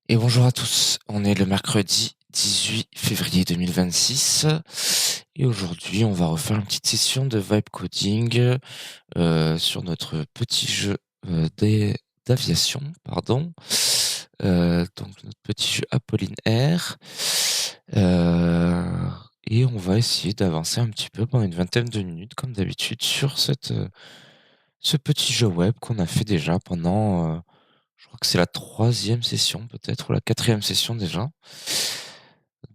Et bonjour à tous, on est le mercredi 18 février 2026 et aujourd'hui on va refaire une petite session de vibe coding sur notre petit jeu d'aviation, pardon. Donc notre petit jeu Apolline Air. Euh, et on va essayer d'avancer un petit peu pendant une vingtaine de minutes comme d'habitude sur ce petit jeu web qu'on a fait déjà pendant je crois que c'est la troisième session, peut-être, ou la quatrième session déjà.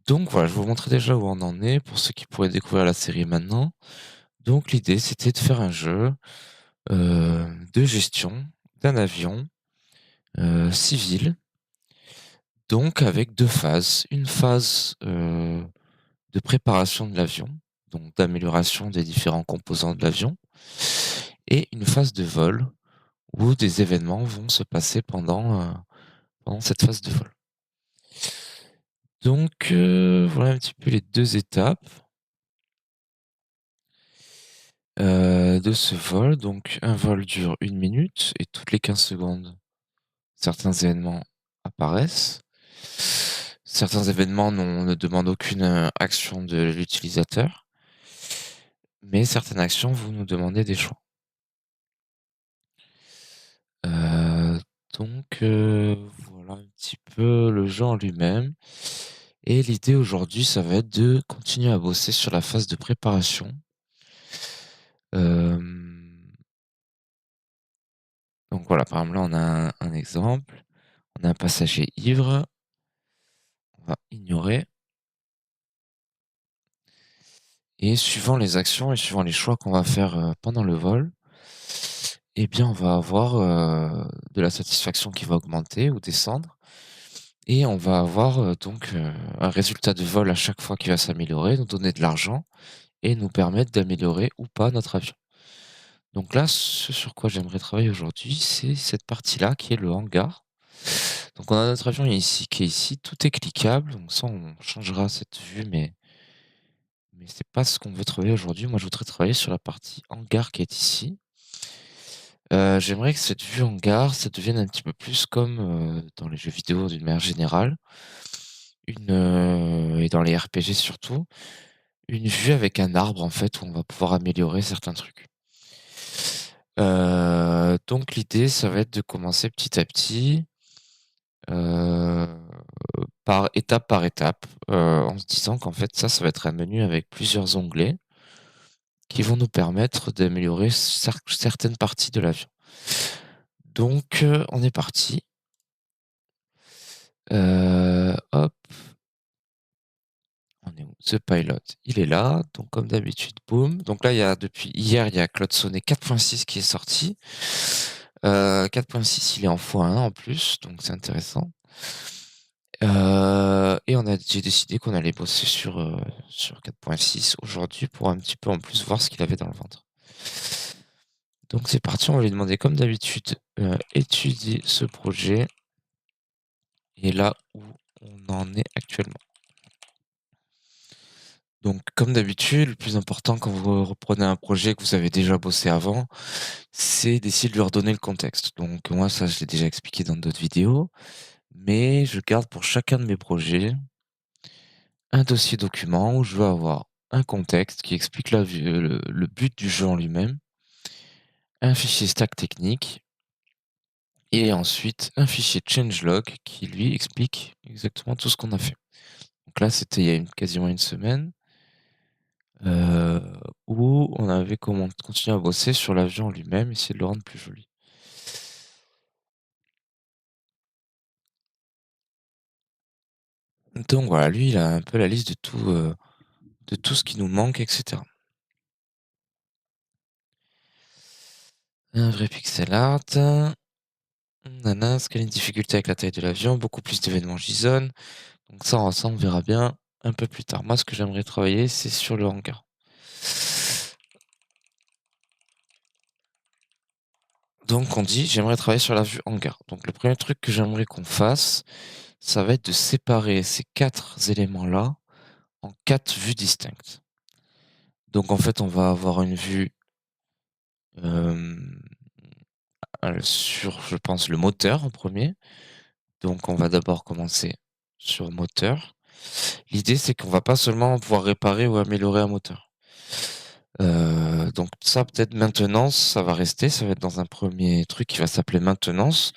Donc voilà, je vais vous montrer déjà où on en est pour ceux qui pourraient découvrir la série maintenant. Donc l'idée, c'était de faire un jeu de gestion d'un avion civil, donc avec deux phases. Une phase de préparation de l'avion, donc d'amélioration des différents composants de l'avion, et une phase de vol où des événements vont se passer pendant cette phase de vol. Donc, voilà un petit peu les 2 étapes, de ce vol. Donc un vol dure 1 minute et toutes les 15 secondes, certains événements apparaissent. Certains événements ne demandent aucune, action de l'utilisateur, mais certaines actions vont nous demander des choix. Heu, voilà un petit peu le jeu en lui-même et l'idée aujourd'hui, ça va être de continuer à bosser sur la phase de préparation. Hem Donc voilà, par exemple, là, on a un exemple. On a un passager ivre. On va ignorer. Et suivant les actions et suivant les choix qu'on va faire pendant le vol, eh bien, on va avoir de la satisfaction qui va augmenter ou descendre. Et on va avoir un résultat de vol à chaque fois qui va s'améliorer, nous donner de l'argent et nous permettre d'améliorer ou pas notre avion. Donc là, ce sur quoi j'aimerais travailler aujourd'hui, c'est cette partie-là qui est le hangar. Donc on a notre avion ici qui est ici, tout est cliquable, donc ça on changera cette vue, mais c'est pas ce qu'on veut travailler aujourd'hui. Moi je voudrais travailler sur la partie hangar qui est ici. J'aimerais que cette vue hangar, ça devienne un petit peu plus comme, dans les jeux vidéo d'une manière générale, et dans les RPG surtout, une vue avec un arbre en fait où on va pouvoir améliorer certains trucs. Donc l'idée ça va être de commencer petit à petit, heu par étape, en se disant qu'en fait ça va être un menu avec plusieurs onglets qui vont nous permettre d'améliorer certaines parties de l'avion. Donc, on est parti. Hop, on est où? The Pilot, il est là, donc comme d'habitude, boum. Donc là, il y a depuis hier, il y a Claude Sonnet 4.6 qui est sorti. 4.6, il est en x1 en plus, donc c'est intéressant. Et j'ai décidé qu'on allait bosser sur 4.6 aujourd'hui pour un petit peu en plus voir ce qu'il avait dans le ventre. Donc c'est parti, on va lui demander comme d'habitude, étudier ce projet et là où on en est actuellement. Donc comme d'habitude, le plus important quand vous reprenez un projet que vous avez déjà bossé avant, c'est d'essayer de lui redonner le contexte. Donc moi ça je l'ai déjà expliqué dans d'autres vidéos, mais je garde pour chacun de mes projets un dossier document où je vais avoir un contexte qui explique le but du jeu en lui-même, un fichier stack technique et ensuite un fichier changelog qui lui explique exactement tout ce qu'on a fait. Donc là, c'était il y a quasiment une semaine, heu, où on avait continué à bosser sur l'avion en lui-même, essayer de le rendre plus joli. Donc voilà, lui, il a un peu la liste de tout ce qui nous manque et cetera. Un vrai pixel art. Nanas, quelle est une difficulté avec la taille de l'avion? Beaucoup plus d'événements JSON. Donc ça, on verra bien un peu plus tard. Moi, ce que j'aimerais travailler, c'est sur le hangar. Donc on dit: «J'aimerais travailler sur la vue hangar». Donc le premier truc que j'aimerais qu'on fasse, ça va être de séparer ces 4 éléments-là en 4 vues distinctes. Donc en fait, on va avoir une vue, hem, sur, je pense, le moteur en premier. Donc on va d'abord commencer sur moteur. L'idée, c'est qu'on va pas seulement pouvoir réparer ou améliorer un moteur. Donc ça, peut-être maintenance, ça va rester, ça va être dans un premier truc qui va s'appeler maintenance.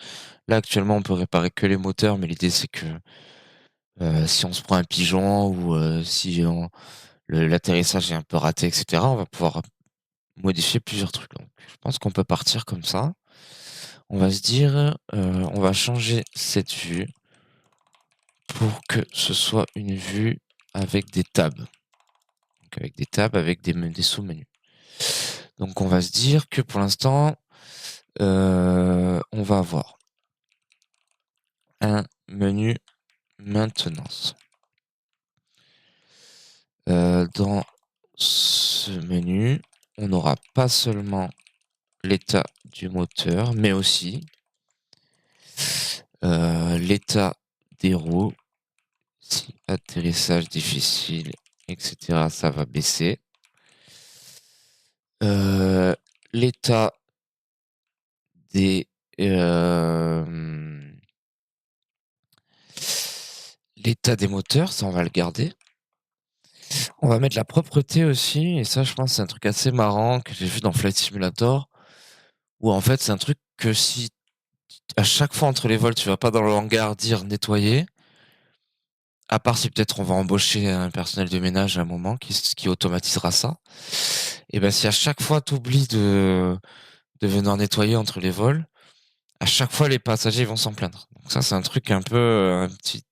Là, actuellement, on peut réparer que les moteurs, mais l'idée, c'est que si on se prend un pigeon ou si l'atterrissage est un peu raté, etc., on va pouvoir modifier plusieurs trucs. Donc, je pense qu'on peut partir comme ça. On va se dire, on va changer cette vue pour que ce soit une vue avec des tabs. Donc avec des tabs, avec des sous-menus. Donc on va se dire que pour l'instant, on va avoir un menu maintenance. Dans ce menu, on n'aura pas seulement l'état du moteur, mais aussi l'état des roues. Si atterrissage difficile, etc., ça va baisser. L'état des l'état des moteurs, ça on va le garder. On va mettre la propreté aussi, et ça je pense c'est un truc assez marrant que j'ai vu dans Flight Simulator, où en fait c'est un truc que si à chaque fois entre les vols tu vas pas dans le hangar dire nettoyer, à part si peut-être on va embaucher un personnel de ménage à un moment qui automatisera ça, et ben si à chaque fois tu oublies de venir nettoyer entre les vols, à chaque fois les passagers vont s'en plaindre. Donc ça c'est un truc un peu un petit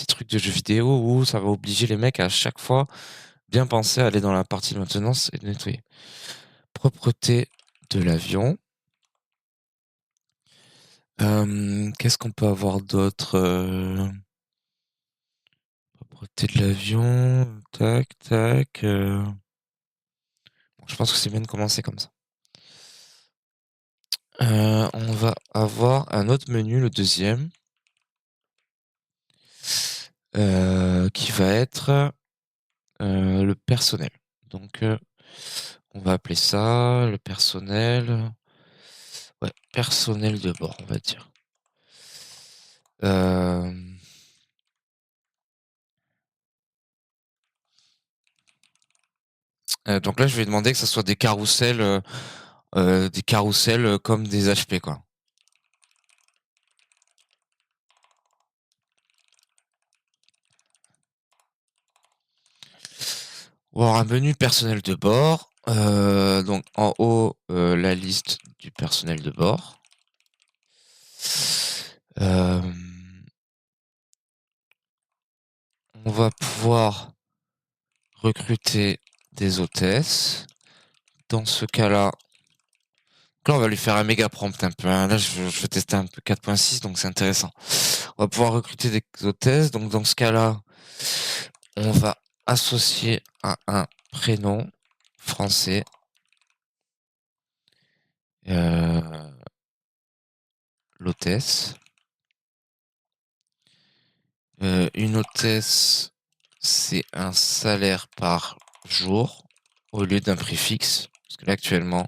truc de jeu vidéo où ça va obliger les mecs à chaque fois bien penser à aller dans la partie de maintenance et de nettoyer. Propreté de l'avion. Qu'est-ce qu'on peut avoir d'autre? Propreté de l'avion, tac, tac. Bon, je pense que c'est bien de commencer comme ça. On va avoir un autre menu, le deuxième, qui va être le personnel. Donc, on va appeler ça le personnel. Ouais, personnel de bord, on va dire. Euh, donc là, je vais demander que ce soit des carousels, comme des HP, quoi. On va avoir un menu personnel de bord. Donc en haut, la liste du personnel de bord. Euh, on va pouvoir recruter des hôtesses. Dans ce cas-là, là, on va lui faire un méga prompt un peu, hein. Là, je vais tester un peu 4.6, donc c'est intéressant. On va pouvoir recruter des hôtesses. Donc dans ce cas-là, on va associer à un prénom français l'hôtesse. Une hôtesse, c'est un salaire par jour au lieu d'un prix fixe. Parce que là, actuellement,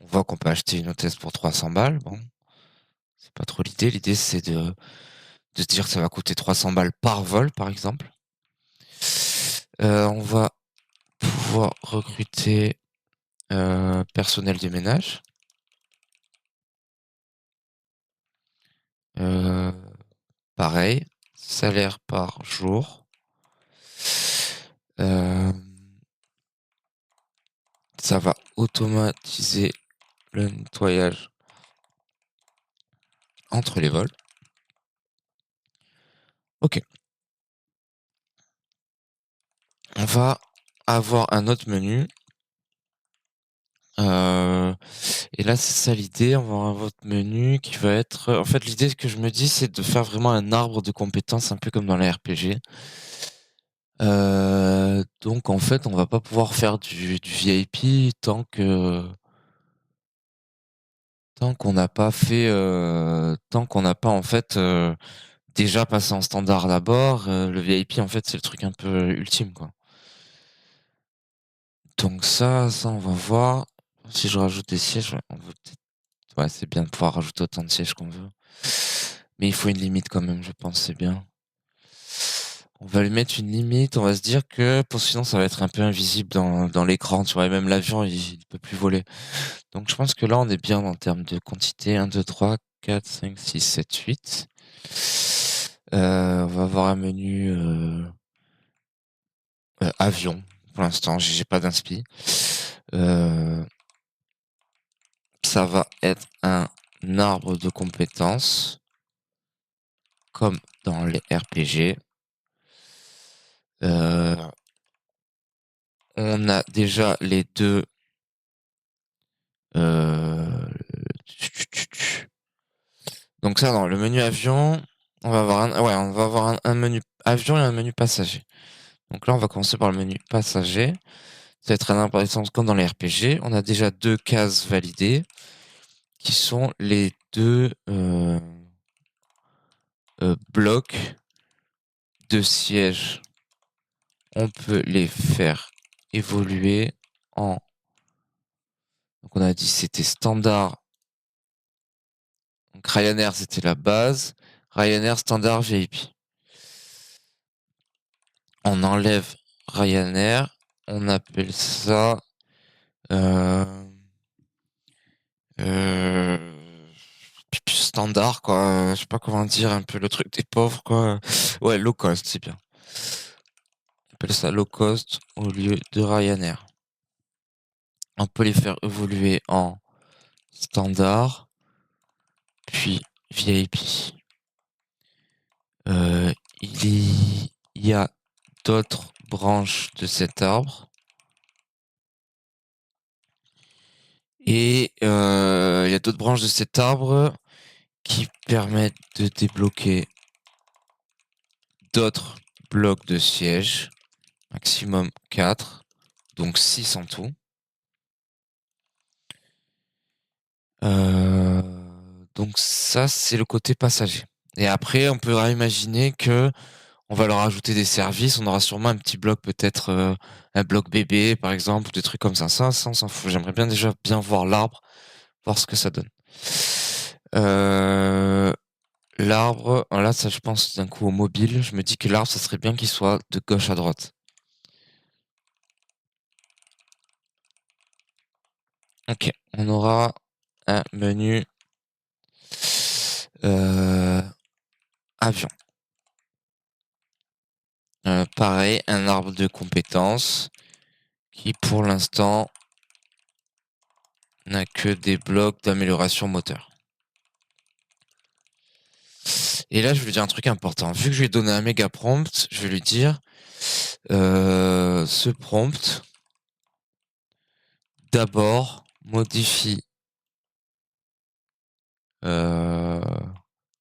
on voit qu'on peut acheter une hôtesse pour 300 balles. Bon, c'est pas trop l'idée. L'idée, c'est de se dire que ça va coûter 300 balles par vol, par exemple. On va pouvoir recruter personnel de ménage. Euh, Pareil, salaire par jour. Euh, Ça va automatiser le nettoyage entre les vols. Ok. On va avoir un autre menu. Et là, c'est ça l'idée. On va avoir un autre menu qui va être. En fait, l'idée que je me dis, c'est de faire vraiment un arbre de compétences, un peu comme dans les RPG. Donc, en fait, on va pas pouvoir faire du VIP tant qu'on n'a pas fait, tant qu'on n'a pas en fait déjà passé en standard d'abord. Le VIP, en fait, c'est le truc un peu ultime, quoi. Donc ça, on va voir. Si je rajoute des sièges, ouais, on veut peut-être. Ouais, c'est bien de pouvoir rajouter autant de sièges qu'on veut. Mais il faut une limite quand même, je pense, c'est bien. On va lui mettre une limite, on va se dire que sinon ça va être un peu invisible dans l'écran, tu vois, et même l'avion, il peut plus voler. Donc je pense que là, on est bien en termes de quantité. 1, 2, 3, 4, 5, 6, 7, 8. On va avoir un menu avion. Pour l'instant, j'ai pas d'inspi. Ça va être un arbre de compétences, comme dans les RPG. On a déjà les deux. euh, Donc ça, dans le menu avion, on va avoir on va avoir un menu avion et un menu passager. Donc là, on va commencer par le menu passager. Ça va être un important comme dans les RPG. On a déjà deux cases validées, qui sont les deux blocs de siège. On peut les faire évoluer en... Donc on a dit c'était standard. Donc Ryanair, c'était la base. Ryanair standard VIP. On enlève Ryanair. On appelle ça... Euh, euh, standard, quoi. Je sais pas comment dire, un peu le truc des pauvres, quoi. Ouais, low cost, c'est bien. On appelle ça low cost au lieu de Ryanair. On peut les faire évoluer en standard, puis VIP. Euh, il y a d'autres branches de cet arbre. Et il y a d'autres branches de cet arbre qui permettent de débloquer d'autres blocs de siège. Maximum 4, donc 6 en tout. Euh, donc ça, c'est le côté passager. Et après, on pourra imaginer que on va leur ajouter des services. On aura sûrement un petit bloc, peut-être un bloc bébé, par exemple, des trucs comme ça. Ça, on s'en fout. J'aimerais bien déjà bien voir l'arbre, voir ce que ça donne. Euh, L'arbre, là, ça, je pense d'un coup au mobile. Je me dis que l'arbre, ça serait bien qu'il soit de gauche à droite. Ok, on aura un menu avion. Pareil, un arbre de compétences qui, pour l'instant, n'a que des blocs d'amélioration moteur. Et là, je vais lui dire un truc important. Vu que je lui ai donné un méga prompt, je vais lui dire ce prompt, d'abord, modifie. Euh,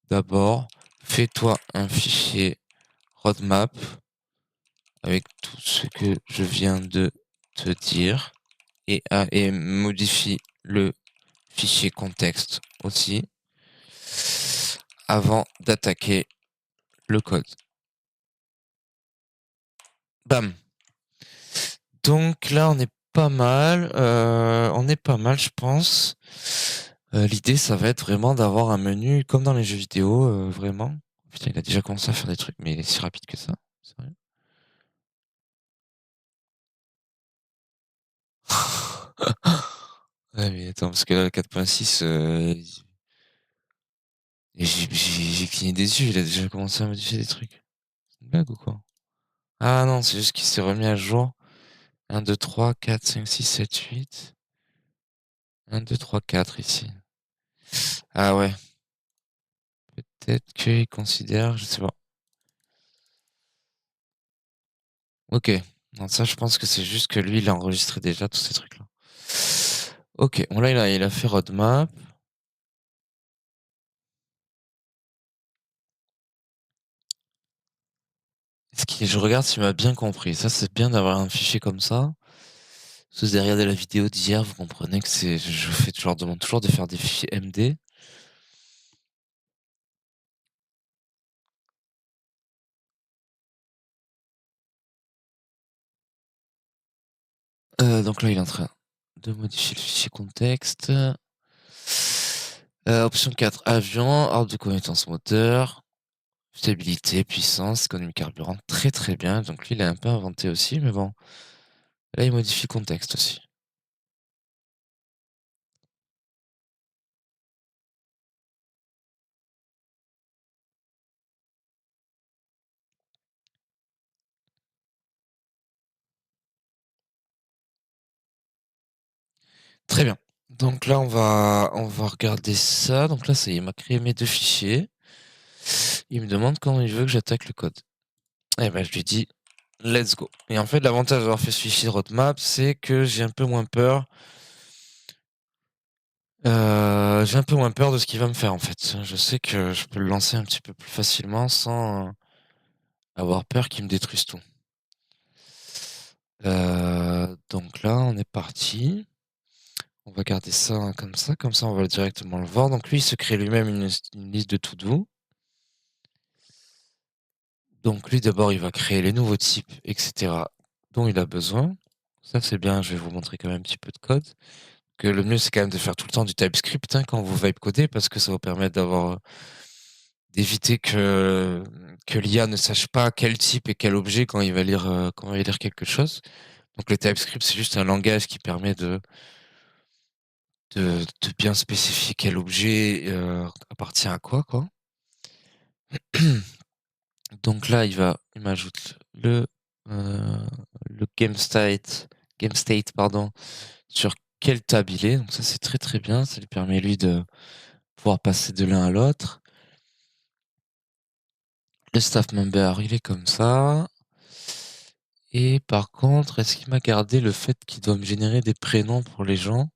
D'abord, fais-toi un fichier roadmap avec tout ce que je viens de te dire et modifie le fichier contexte aussi avant d'attaquer le code. Bam. Donc là, on est pas mal. On est pas mal, je pense. L'idée, ça va être vraiment d'avoir un menu comme dans les jeux vidéo, vraiment. Putain, il a déjà commencé à faire des trucs, mais il est si rapide que ça. Sérieux. Ouais, mais attends, parce que là, le 4.6, j'ai cligné des yeux, il a déjà commencé à modifier des trucs. C'est une blague ou quoi? Ah non, c'est juste qu'il s'est remis à jour. 1, 2, 3, 4, 5, 6, 7, 8. 1, 2, 3, 4 ici. Ah ouais. Peut-être qu'il considère, je sais pas. Ok. Non, ça, je pense que c'est juste que lui, il a enregistré déjà tous ces trucs-là. Ok. Bon, là, il a fait roadmap. Je regarde s'il m'a bien compris. Ça, c'est bien d'avoir un fichier comme ça. Si vous avez regardé la vidéo d'hier, vous comprenez que je leur demande toujours de faire des fichiers MD. Donc là, il est en train de modifier le fichier contexte. Option 4, avion, ordre de compétence moteur, fiabilité, puissance, économie carburant. Très, très bien. Donc lui, il a un peu inventé aussi, mais bon, là, il modifie le contexte aussi. Très bien. Donc là, on va regarder ça. Donc là, ça y est, il m'a créé mes 2 fichiers. Il me demande quand il veut que j'attaque le code. Eh ben, je lui dis: «Let's go» et en fait, l'avantage d'avoir fait ce fichier roadmap, c'est que j'ai un peu moins peur de ce qu'il va me faire, en fait. Je sais que je peux le lancer un petit peu plus facilement sans, avoir peur qu'il me détruise tout. Donc là, on est parti. On va garder ça comme ça, on va directement le voir. Donc lui, il se crée lui-même une liste de to do. Donc lui, d'abord, il va créer les nouveaux types, et cetera, dont il a besoin. Ça, c'est bien, je vais vous montrer quand même un petit peu de code. Que le mieux, c'est quand même de faire tout le temps du TypeScript, hein, quand vous vibe coder, parce que ça va permettre d'éviter que l'IA ne sache pas quel type et quel objet quand il va lire quelque chose. Donc le TypeScript, c'est juste un langage qui permet de bien spécifier quel objet appartient à quoi, quoi. Donc là, il m'ajoute euh, le game state, pardon, sur quel tab il est. Donc ça, c'est très très bien. Ça lui permet lui de pouvoir passer de l'un à l'autre. Le staff member, il est comme ça. Et par contre, est-ce qu'il m'a gardé le fait qu'il doit me générer des prénoms pour les gens?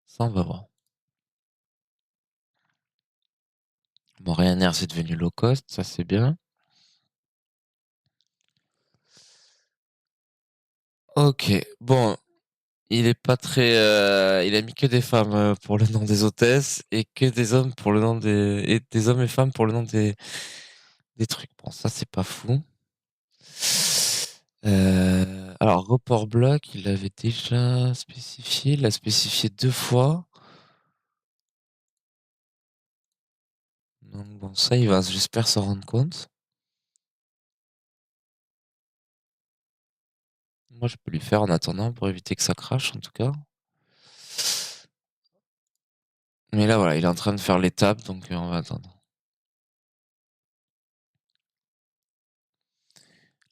Ça, on va voir. Bon, Ryanair, c'est devenu low cost, ça c'est bien. Ok, bon, il est pas très. Il a mis que des femmes pour le nom des hôtesses et que des hommes pour le nom des. Et des hommes et femmes pour le nom des trucs. Bon, ça c'est pas fou. Alors, report block, il l'avait déjà spécifié. Il l'a spécifié 2 fois. Donc bon, ça, il va, j'espère, s'en rendre compte. Moi, je peux lui faire en attendant pour éviter que ça crache, en tout cas. Mais là, voilà, il est en train de faire l'étape, donc on va attendre.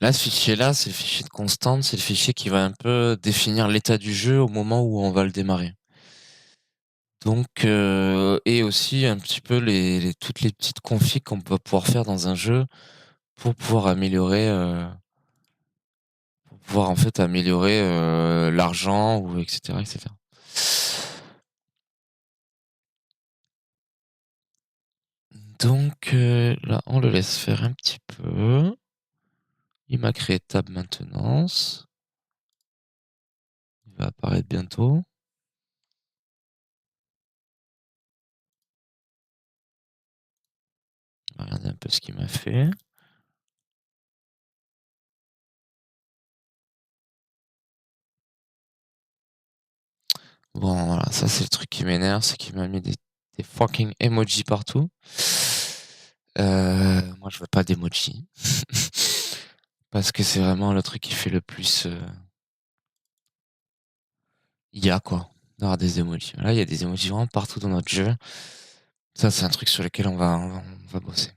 Là, ce fichier-là, c'est le fichier de constante, c'est le fichier qui va un peu définir l'état du jeu au moment où on va le démarrer. Donc, et aussi un petit peu toutes les petites configs qu'on peut pouvoir faire dans un jeu pour pouvoir en fait améliorer l'argent ou etc., etc. Donc là, on le laisse faire un petit peu. Il m'a créé tab maintenance. Il va apparaître bientôt. On va regarder un peu ce qu'il m'a fait. Bon, voilà, ça c'est le truc qui m'énerve, c'est qu'il m'a mis des fucking emojis partout. Moi, je veux pas d'emojis. Parce que c'est vraiment le truc qui fait le plus IA, quoi, d'avoir des emojis. Là, il y a des emojis vraiment partout dans notre jeu. Ça, c'est un truc sur lequel on va bosser.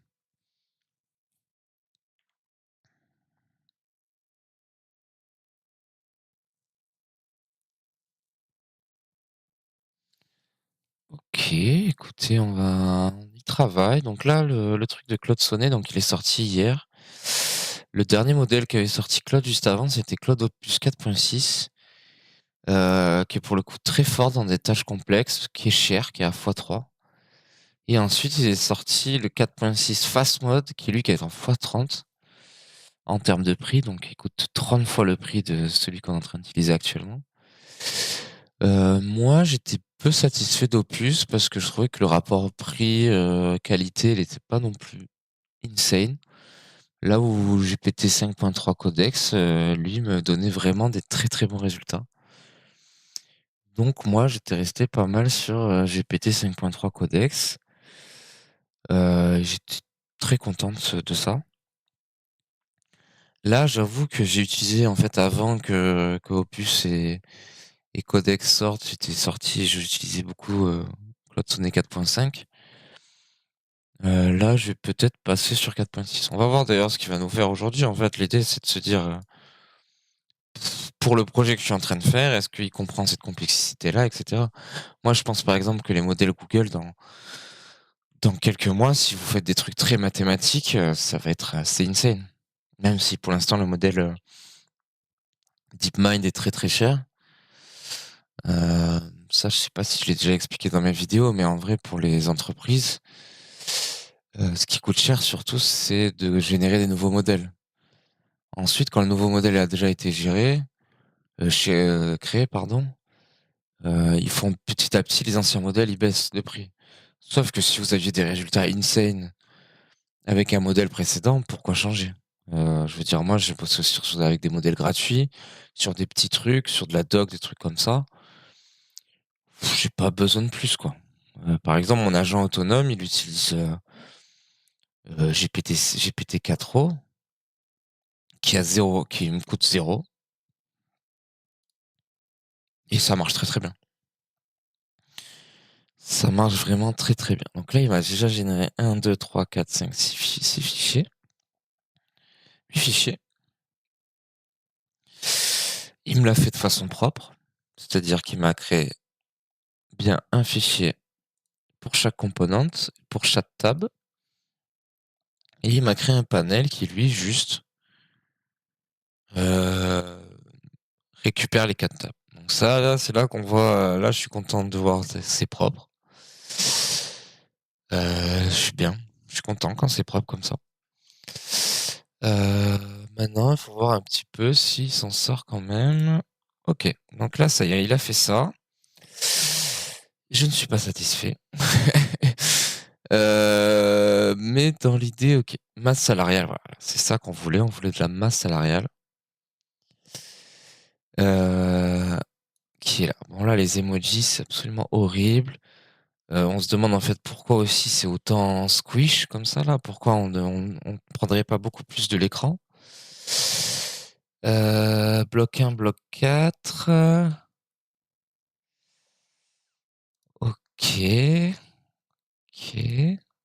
Ok, écoutez, on y travaille. Donc là, le truc de Claude Sonnet, donc il est sorti hier. Le dernier modèle qui avait sorti Claude juste avant, c'était Claude Opus 4.6, qui est pour le coup très fort dans des tâches complexes, qui est cher, qui est à x3. Et ensuite, il est sorti le 4.6 Fast Mode, qui lui, qui est en x30 en termes de prix, donc il coûte 30 fois le prix de celui qu'on est en train d'utiliser actuellement. Moi, j'étais peu satisfait d'Opus parce que je trouvais que le rapport prix-qualité, il était pas non plus insane. Là où GPT 5.3 Codex, lui, me donnait vraiment des très très bons résultats. Donc moi, j'étais resté pas mal sur, GPT 5.3 Codex. J'étais très content de ça. Là, j'avoue que j'ai utilisé en fait avant que Opus et Codex sortent, j'utilisais beaucoup, Claude Sonnet 4.5. Là, je vais peut-être passer sur 4.6. On va voir d'ailleurs ce qu'il va nous faire aujourd'hui. En fait, l'idée, c'est de se dire, pour le projet que je suis en train de faire, est-ce qu'il comprend cette complexité-là, etc. Moi, je pense par exemple que les modèles Google, dans quelques mois, si vous faites des trucs très mathématiques, ça va être assez insane. Même si pour l'instant, le modèle DeepMind est très très cher. Euh, Ça, je sais pas si je l'ai déjà expliqué dans mes vidéos, mais en vrai, pour les entreprises, ce qui coûte cher surtout, c'est de générer des nouveaux modèles. Ensuite, quand le nouveau modèle a déjà été créé, pardon, ils font petit à petit les anciens modèles, ils baissent de prix. Sauf que si vous aviez des résultats insane avec un modèle précédent, pourquoi changer? Je veux dire, moi, j'ai bossé avec des modèles gratuits, sur des petits trucs, sur de la doc, des trucs comme ça. J'ai pas besoin de plus, quoi. Par exemple, mon agent autonome, il utilise GPT-4o, qui me coûte zéro, et ça marche très très bien. Ça marche vraiment très très bien. Donc là, il m'a déjà généré 1, 2, 3, 4, 5, 6 fichiers. 8 fichiers. Il me l'a fait de façon propre, c'est-à-dire qu'il m'a créé bien un fichier pour chaque composante, pour chaque tab, et il m'a créé un panel qui, lui, juste euh, récupère les 4 tables. Donc ça, là, c'est là qu'on voit, là, je suis content de voir, c'est propre. Je suis bien, je suis content quand c'est propre comme ça. Euh, Maintenant, il faut voir un petit peu s'il s'en sort quand même. Ok, donc là, ça y est, il a fait ça. Je ne suis pas satisfait. Mais dans l'idée, ok, masse salariale, voilà, c'est ça qu'on voulait. On voulait de la masse salariale. Euh, qui est là. Bon là, les emojis, c'est absolument horrible. On se demande en fait pourquoi aussi c'est autant squish comme ça là. Pourquoi on prendrait pas beaucoup plus de l'écran? Bloc 1, bloc 4. Ok. Ok.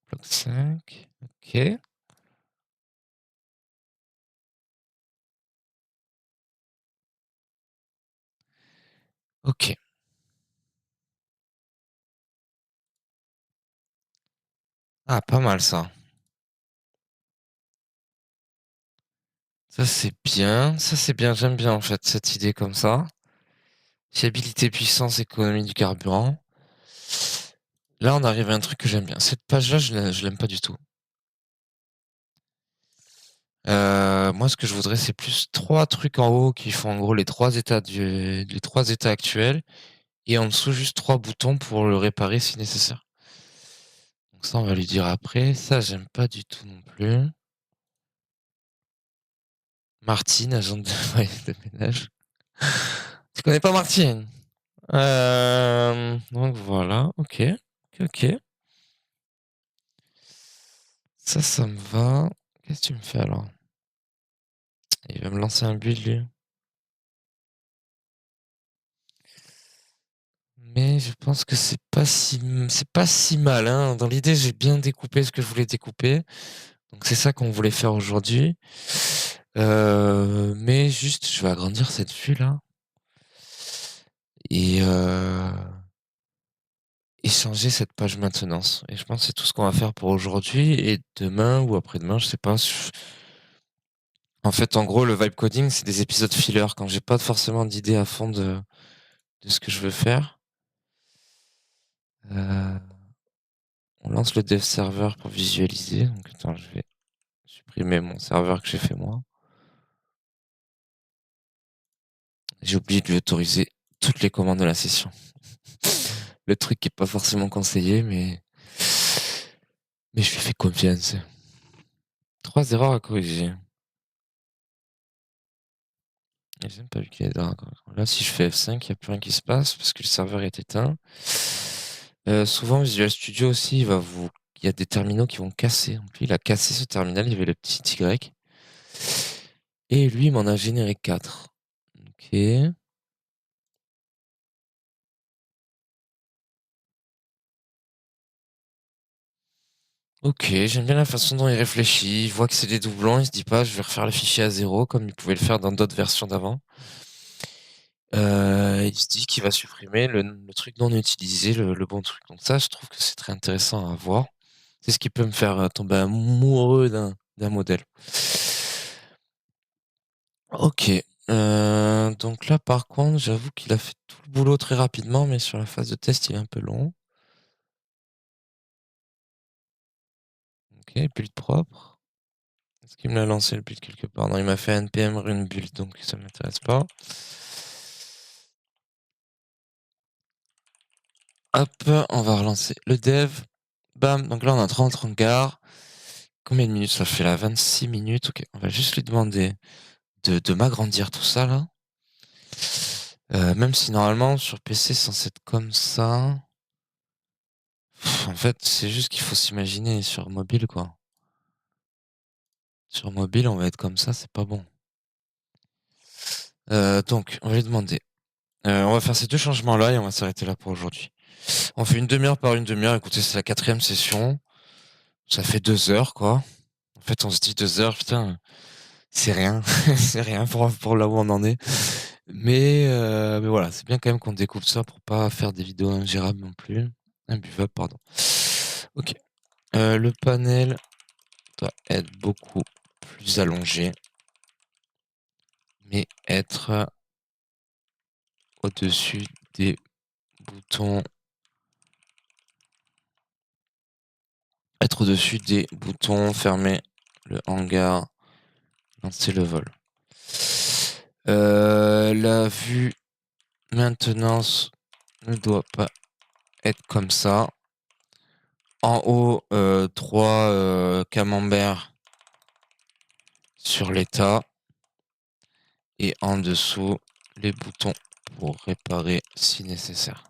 Bloc 5. Ok. Ok. Ah, pas mal ça. Ça c'est bien. Ça c'est bien. J'aime bien en fait cette idée comme ça. Fiabilité, puissance, économie du carburant. Là, on arrive à un truc que j'aime bien. Cette page-là, je l'aime pas du tout. Moi, ce que je voudrais, c'est plus trois trucs en haut qui font en gros les trois états actuels, et en dessous juste trois boutons pour le réparer si nécessaire. Donc ça, on va lui dire après. Ça, j'aime pas du tout non plus. Martine, agent de, ouais, de ménage. Tu connais pas Martine? Donc voilà, ok, ok, ok. Ça me va. Qu'est-ce que tu me fais alors? Il va me lancer un build, lui. Mais je pense que c'est pas si mal, hein. Dans l'idée, j'ai bien découpé ce que je voulais découper. Donc c'est ça qu'on voulait faire aujourd'hui. Mais juste, je vais agrandir cette vue là et changer cette page maintenance. Et je pense que c'est tout ce qu'on va faire pour aujourd'hui. Et demain ou après-demain, je sais pas. En fait, en gros, le vibe coding, c'est des épisodes filler quand j'ai pas forcément d'idée à fond de ce que je veux faire. Euh, on lance le dev server pour visualiser. Donc attends, je vais supprimer mon serveur que j'ai fait moi. J'ai oublié de lui autoriser toutes les commandes de la session. Le truc qui est pas forcément conseillé, mais je lui fais confiance. Trois erreurs à corriger. Et j'ai même pas vu qu'il y avait là, si je fais F5, il y a plus rien qui se passe parce que le serveur est éteint. Souvent, Visual Studio aussi, il y a des terminaux qui vont casser. Donc lui, il a cassé ce terminal, il y avait le petit Y. Et lui, il m'en a généré 4. Ok. Ok, j'aime bien la façon dont il réfléchit. Il voit que c'est des doublons, il se dit pas, je vais refaire le fichier à zéro comme il pouvait le faire dans d'autres versions d'avant. Il se dit qu'il va supprimer le truc non utilisé, le bon truc. Donc ça, je trouve que c'est très intéressant à voir. C'est ce qui peut me faire tomber amoureux d'un modèle. Ok. Donc là, par contre, j'avoue qu'il a fait tout le boulot très rapidement, mais sur la phase de test, il est un peu long. Ok, build propre. Est-ce qu'il me l'a lancé le build quelque part? Non, il m'a fait npm run build, donc ça m'intéresse pas. Hop, on va relancer le dev. Bam, donc là on a 30 hangars. Combien de minutes ça fait là? 26 minutes. Ok, on va juste lui demander de m'agrandir tout ça là. Même si normalement sur PC c'est censé être comme ça. En fait, c'est juste qu'il faut s'imaginer sur mobile quoi. Sur mobile, on va être comme ça, c'est pas bon. Donc, on va lui demander. On va faire ces deux changements-là et on va s'arrêter là pour aujourd'hui. On fait une demi-heure par une demi-heure. Écoutez, c'est la quatrième session. Ça fait 2 heures, quoi. En fait, on se dit 2 heures, putain, c'est rien. C'est rien pour là où on en est. Mais voilà, c'est bien quand même qu'on découpe ça pour pas faire des vidéos ingérables non plus. Imbuvables, pardon. Ok. Le panel doit être beaucoup plus allongé, mais être au-dessus des boutons. Être au-dessus des boutons, fermer le hangar, lancer le vol. La vue maintenance ne doit pas être comme ça. En haut, 3 camemberts sur l'état. Et en dessous, les boutons pour réparer si nécessaire.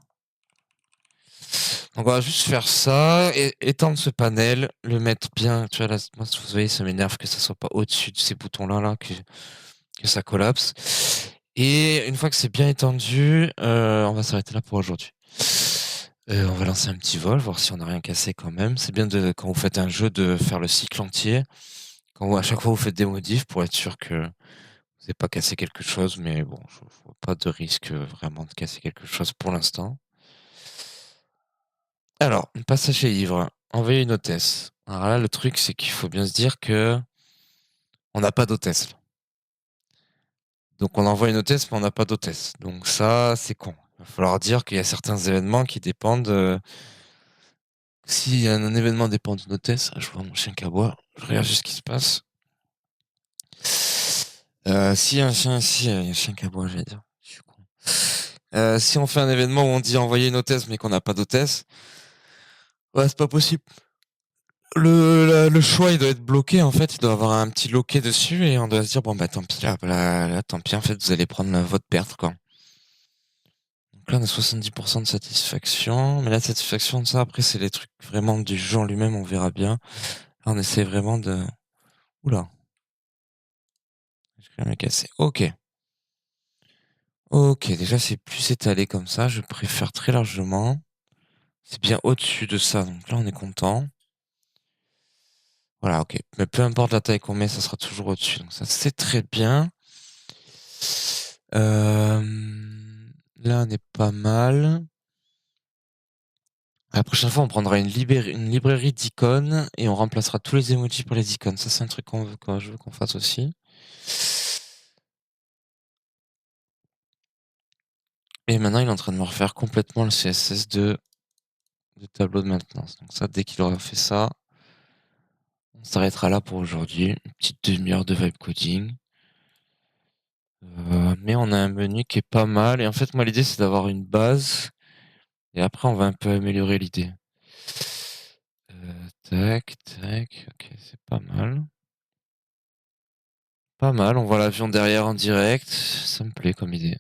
Donc on va juste faire ça, et étendre ce panel, le mettre bien. Tu vois là, moi, vous voyez, ça m'énerve que ça soit pas au-dessus de ces boutons-là, là, que ça collapse. Et une fois que c'est bien étendu, on va s'arrêter là pour aujourd'hui. On va lancer un petit vol, voir si on n'a rien cassé quand même. C'est bien quand vous faites un jeu de faire le cycle entier. À chaque fois vous faites des modifs pour être sûr que vous n'avez pas cassé quelque chose. Mais bon, je vois pas de risque vraiment de casser quelque chose pour l'instant. Alors, passage à ivre. Envoyer une hôtesse. Alors là, le truc, c'est qu'il faut bien se dire que on n'a pas d'hôtesse. Donc on envoie une hôtesse, mais on n'a pas d'hôtesse. Donc ça, c'est con. Il va falloir dire qu'il y a certains événements qui dépendent. Si un événement dépend d'une hôtesse, je vois mon chien qui aboie. Je regarde juste ce qui se passe. Si un chien, si il y a un chien qui aboie, j'allais dire. Je suis con. Si on fait un événement où on dit envoyer une hôtesse, mais qu'on n'a pas d'hôtesse, ouais, c'est pas possible. Le choix, il doit être bloqué, en fait. Il doit avoir un petit loquet dessus et on doit se dire, bon, bah, tant pis, là, tant pis, en fait, vous allez prendre votre perte, quoi. Donc là, on a 70% de satisfaction. Mais la satisfaction de ça, après, c'est les trucs vraiment du jeu en lui-même, on verra bien. Là, on essaie vraiment de... Oula. Je vais me casser. Ok. Ok, déjà, c'est plus étalé comme ça. Je préfère très largement. C'est bien au-dessus de ça. Donc là, on est content. Voilà, ok. Mais peu importe la taille qu'on met, ça sera toujours au-dessus. Donc ça, c'est très bien. Euh, Là, on est pas mal. La prochaine fois, on prendra une librairie d'icônes et on remplacera tous les emojis par les icônes. Ça, c'est un truc je veux qu'on fasse aussi. Et maintenant, il est en train de me refaire complètement le CSS de tableau de maintenance. Donc ça, dès qu'il aura fait ça, on s'arrêtera là pour aujourd'hui. Une petite demi-heure de vibe coding. Mais on a un menu qui est pas mal. Et en fait, moi, l'idée, c'est d'avoir une base. Et après, on va un peu améliorer l'idée. Tac, tac. Ok, c'est pas mal. Pas mal, on voit l'avion derrière en direct, ça me plaît comme idée.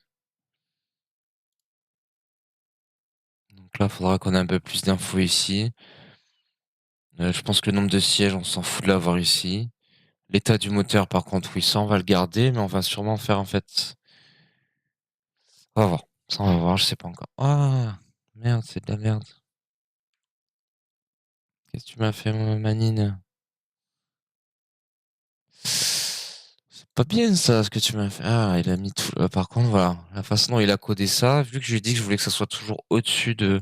Donc là, il faudra qu'on ait un peu plus d'infos ici. Je pense que le nombre de sièges, on s'en fout de l'avoir ici. L'état du moteur, par contre, oui, ça, on va le garder, mais on va sûrement faire, en fait... On va voir. Ça, on va voir, je sais pas encore. Ah! Merde, c'est de la merde. Qu'est-ce que tu m'as fait, manine? C'est pas bien, ça, ce que tu m'as fait. Ah, il a mis tout... par contre, voilà. La façon dont il a codé ça, vu que je lui ai dit que je voulais que ça soit toujours au-dessus de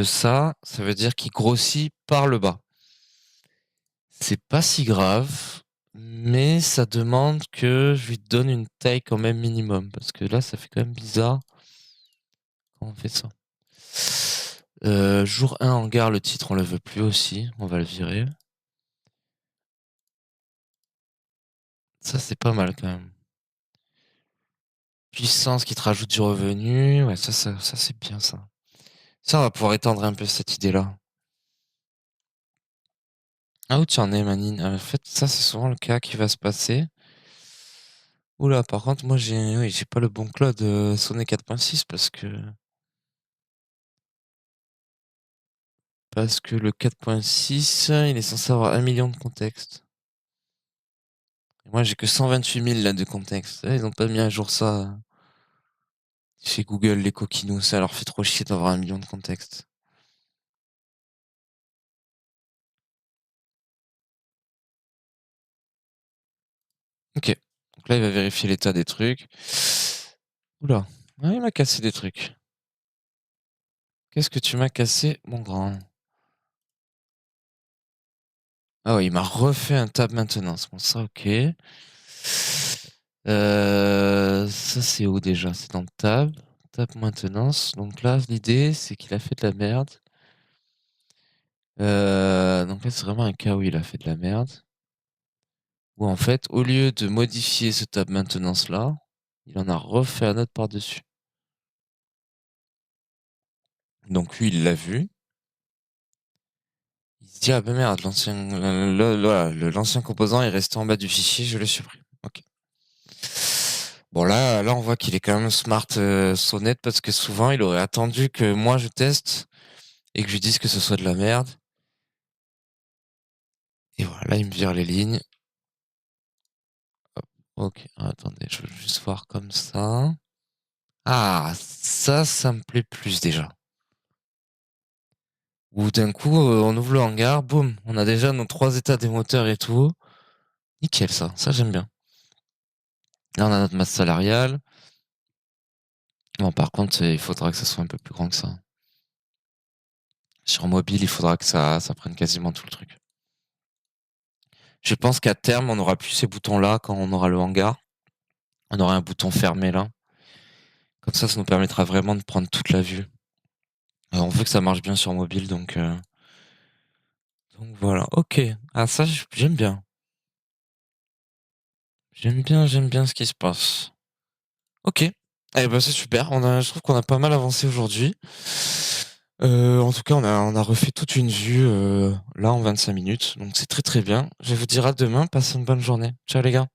ça, ça veut dire qu'il grossit par le bas. C'est pas si grave, mais ça demande que je lui donne une taille quand même minimum, parce que là, ça fait quand même bizarre quand on fait ça. Jour 1 en gare, le titre, on le veut plus aussi, on va le virer. Ça, c'est pas mal quand même. Puissance qui te rajoute du revenu, ouais, ça c'est bien ça. Ça, on va pouvoir étendre un peu cette idée-là. Ah, où tu en es, Manine? En fait, ça, c'est souvent le cas qui va se passer. Oula, par contre, moi, oui, j'ai pas le bon cloud Sonnet 4.6 parce que le 4.6, il est censé avoir 1 million de contextes. Et moi, j'ai que 128 000 là de contextes. Ils ont pas mis à jour ça chez Google, les coquinous. Ça leur fait trop chier d'avoir 1 million de contextes. Ok. Donc là, il va vérifier l'état des trucs. Oula. Ah, il m'a cassé des trucs. Qu'est-ce que tu m'as cassé, mon grand? Ah oui, il m'a refait un tab maintenance. Bon, ça, ok. Ça, c'est où déjà? C'est dans tab. Tab maintenance. Donc là, l'idée, c'est qu'il a fait de la merde. Donc là, c'est vraiment un cas où il a fait de la merde. Où en fait, au lieu de modifier ce tab maintenance là, il en a refait un autre par-dessus. Donc lui, il l'a vu. Il se dit, ah ben merde, l'ancien composant est resté en bas du fichier, je le supprime. Ok. Bon là, on voit qu'il est quand même smart, Sonnet, parce que souvent, il aurait attendu que moi je teste et que je lui dise que ce soit de la merde. Et voilà, là, il me vire les lignes. Hop. Ok, attendez, je veux juste voir comme ça. Ah, ça me plaît plus déjà. Ou d'un coup, on ouvre le hangar, boum, on a déjà nos 3 états des moteurs et tout. Nickel ça j'aime bien. Là, on a notre masse salariale. Bon, par contre, il faudra que ça soit un peu plus grand que ça. Sur mobile, il faudra que ça prenne quasiment tout le truc. Je pense qu'à terme, on n'aura plus ces boutons-là quand on aura le hangar. On aura un bouton fermé là. Comme ça nous permettra vraiment de prendre toute la vue. On veut que ça marche bien sur mobile, donc voilà. Ok. Ah, ça, j'aime bien. J'aime bien ce qui se passe. Ok. Eh ben, c'est super. Je trouve qu'on a pas mal avancé aujourd'hui. En tout cas, on a refait toute une vue là en 25 minutes. Donc c'est très très bien. Je vais vous dire à demain. Passez une bonne journée. Ciao les gars.